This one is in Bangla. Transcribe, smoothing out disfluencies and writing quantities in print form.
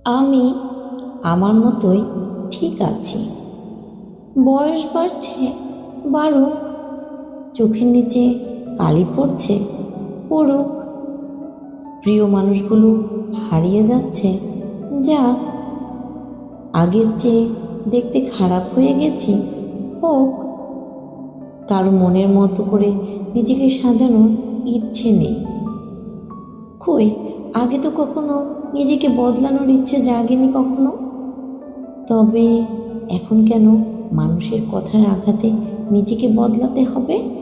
আমি আমার মতোই ঠিক আছি। বয়স বাড়ছে, বাড়ুক। চোখের নিচে কালি পড়ছে, পড়ুক। প্রিয় মানুষগুলো হারিয়ে যাচ্ছে, যাক। আগের চেয়ে দেখতে খারাপ হয়ে গেছি, হোক। কারো মনের মতো করে নিজেকে সাজানোর ইচ্ছে নেই। কই, আগে তো কখনো নিজেকে বদলানোর ইচ্ছে জাগেনি কখনো। তবে এখন কেন মানুষের কথার আঘাতে নিজেকে বদলাতে হবে?